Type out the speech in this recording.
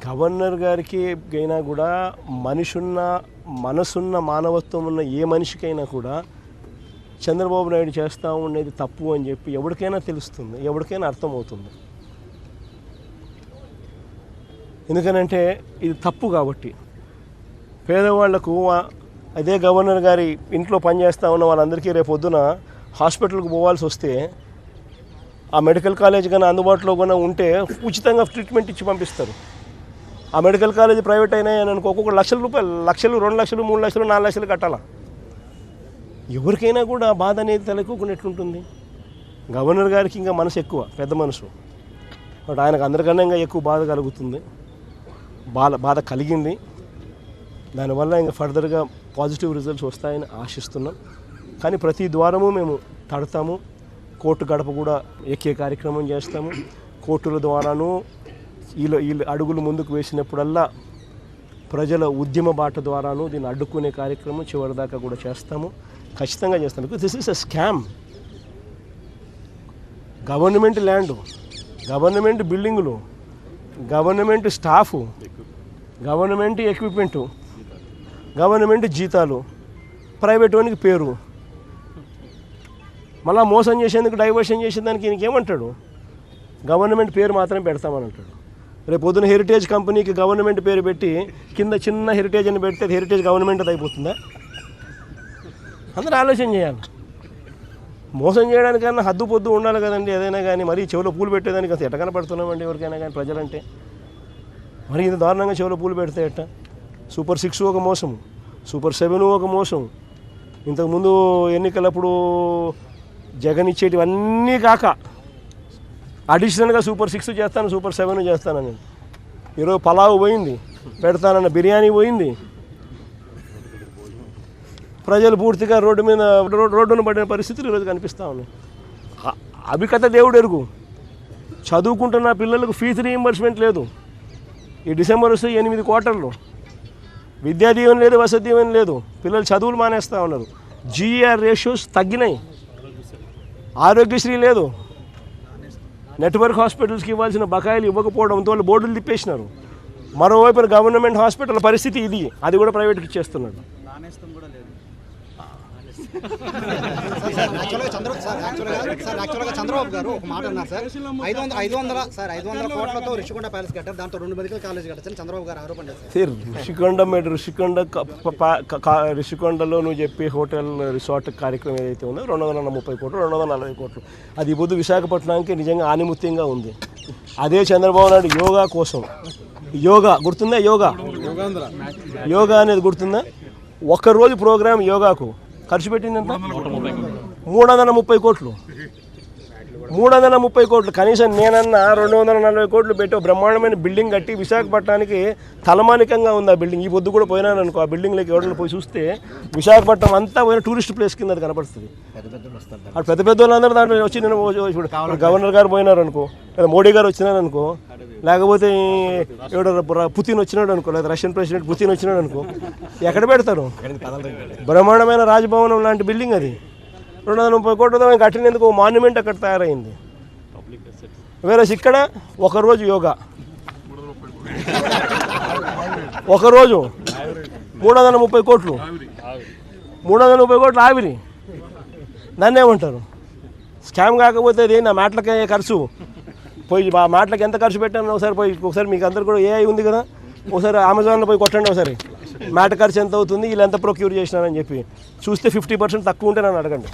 Governor గారికి అయినా కూడా మనసున్న మానవత్వం ఉన్న ఏ మనిషికైనా కూడా చంద్రబాబు నాయుడు చేస్తూ ఉండేది తప్పు అని చెప్పి ఎవరికైనా తెలుస్తుంది, ఎవరికైనా అర్థమవుతుంది. ఎందుకనంటే ఇది తప్పు కాబట్టి. పేదవాళ్లకు అదే గవర్నర్ గారి ఇంట్లో పనిచేస్తూ ఉన్న వాళ్ళందరికీ రేపు పొద్దున హాస్పిటల్కి పోవాల్సి వస్తే ఆ మెడికల్ కాలేజ్ కానీ అందుబాటులో కూడా ఉంటే ఉచితంగా ట్రీట్మెంట్ ఇచ్చి పంపిస్తారు. ఆ మెడికల్ కాలేజ్ ప్రైవేట్ అయినాయని అనుకో ఒక్కొక్క లక్షల రూపాయలు, 2 లక్షలు 3 లక్షలు 4 లక్షలు కట్టాలా. ఎవరికైనా కూడా బాధ అనేది తలెక్కుకున్నట్లుంటుంది. గవర్నర్ గారికి ఇంకా మనసు ఎక్కువ, పెద్ద మనసు. బట్ ఆయనకు అందరికన్నా ఇంకా ఎక్కువ బాధ కలుగుతుంది, బాధ కలిగింది. దానివల్ల ఇంకా ఫర్దర్గా పాజిటివ్ రిజల్ట్స్ వస్తాయని ఆశిస్తున్నాం. కానీ ప్రతి ద్వారము మేము తడతాము. కోర్టు గడప కూడా ఎక్కే కార్యక్రమం చేస్తాము. కోర్టుల ద్వారాను వీళ్ళు అడుగులు ముందుకు వేసినప్పుడల్లా ప్రజల ఉద్యమ బాట ద్వారాను దీన్ని అడ్డుకునే కార్యక్రమం చివరిదాకా కూడా చేస్తాము, ఖచ్చితంగా చేస్తాం. Because this is a scam. Government land, government బిల్డింగులు, government staff, government equipment, government జీతాలు, ప్రైవేట్ వానికి పేరు, మళ్ళీ మోసం చేసేందుకు డైవర్షన్ చేసేదానికి ఇంకేమంటాడు? గవర్నమెంట్ పేరు మాత్రమే పెడతామని అంటాడు. రేపు పొద్దున హెరిటేజ్ కంపెనీకి గవర్నమెంట్ పేరు పెట్టి కింద చిన్న హెరిటేజ్ అని పెడితే హెరిటేజ్ గవర్నమెంట్ అది అయిపోతుందా? అందరూ ఆలోచన చేయాలి. మోసం చేయడానికన్నా హద్దు పొద్దు ఉండాలి కదండి. ఏదైనా కానీ మరీ చెవిలో పూలు పెట్టేదానికి అసలు ఎట్ట కనపడుతున్నామండి ఎవరికైనా కానీ ప్రజలంటే. మరి ఇంత దారుణంగా చెవిలో పూలు పెడితే ఎట్ట? సూపర్ 6 ఒక మోసం, సూపర్ 7 ఒక మోసం. ఇంతకుముందు ఎన్నికలప్పుడు జగన్ ఇచ్చేటివన్నీ కాక అడిషనల్గా సూపర్ 6 చేస్తాను, సూపర్ 7 చేస్తానని. ఈరోజు పలావు పోయింది, పెడతానన్న బిర్యానీ పోయింది. ప్రజలు పూర్తిగా రోడ్డున పడిన పరిస్థితులు ఈరోజు కనిపిస్తూ ఉన్నాయి. అభికథ దేవుడు ఎరుగు. చదువుకుంటున్న పిల్లలకు ఫీజు రీయింబర్స్మెంట్ లేదు. ఈ డిసెంబర్ వస్తే 8 క్వార్టర్లు. విద్యా దీవెన లేదు, వసతి దీవెన లేదు. పిల్లలు చదువులు మానేస్తూ ఉన్నారు. జీఆర్ రేషియోస్ తగ్గినాయి. ఆరోగ్యశ్రీ లేదు. నెట్వర్క్ హాస్పిటల్స్కి ఇవ్వాల్సిన బకాయిలు ఇవ్వకపోవడంతో బోర్డులు తిప్పేసినారు. మరోవైపు గవర్నమెంట్ హాస్పిటల్ పరిస్థితి ఇది, అది కూడా ప్రైవేట్కి ఇచ్చేస్తున్నాడు. చంద్రబాబు గారు ఒక మాట అన్నారు సార్, 500 కోట్లతో రిషికొండ ప్యాలెస్ కట్టారు, దాంతో 2 మెడికల్ కాలేజ్ కట్టారని చంద్రబాబు గారు ఆరోపణ చేశారు. రిషికొండలో నువ్వు చెప్పి హోటల్ రిసార్ట్ కార్యక్రమం ఏదైతే ఉందో 230 కోట్లు 240 కోట్లు అది బుద్ధి విశాఖపట్నానికి నిజంగా ఆనిముత్యంగా ఉంది. అదే చంద్రబాబు నాయుడు యోగా కోసం, యోగా గుర్తుందా? యోగా అనేది గుర్తుందా? ఒక్కరోజు ప్రోగ్రాం యోగాకు ఖర్చు పెట్టిందంత 330 కోట్లు. 330 కోట్లు. కనీసం నేనన్నా 240 కోట్లు పెట్టి బ్రహ్మాండమైన బిల్డింగ్ కట్టి విశాఖపట్నానికి తలమానికంగా ఉంది ఆ బిల్డింగ్. ఈ పొద్దు కూడా పోయినాను అనుకో, ఆ బిల్డింగ్లోకి ఎవరైనా పోయి చూస్తే విశాఖపట్నం అంతా పోయిన టూరిస్ట్ ప్లేస్ కింద అది కనపడుతుంది. అటు పెద్ద పెద్ద వాళ్ళందరూ దాంట్లో వచ్చి నేను ఇప్పుడు గవర్నర్ గారు పోయినారు అనుకో, లేదా మోడీ గారు వచ్చినారు అనుకో, లేకపోతే ఎవడో పుతిన్ వచ్చినాడు అనుకో, లేదా రష్యన్ ప్రెసిడెంట్ పుతిన్ వచ్చినాడు అనుకో, ఎక్కడ పెడతారు? బ్రహ్మాండమైన రాజభవనం లాంటి బిల్డింగ్ అది. 230 కోట్లతో కట్టినందుకు మాన్యుమెంట్ అక్కడ తయారైంది. వేరే ఇక్కడ ఒకరోజు యోగా, ఒకరోజు 330 కోట్లు, 330 కోట్లు ఆవిరి. దాన్ని ఏమంటారు? స్కామ్ కాకపోతే అది నా మాటలకే ఖర్చు. పోయి ఆ మాటలకు ఎంత ఖర్చు పెట్టాను ఒకసారి మీకు అందరు కూడా ఏఐ ఉంది కదా, ఒకసారి అమెజాన్లో పోయి కొట్టండి ఒకసారి మ్యాట్ ఖర్చు ఎంత అవుతుంది, వీళ్ళు ఎంత ప్రొక్యూర్ చేసినారని చెప్పి చూస్తే 50% తక్కువ ఉంటే నన్ను అడగండి.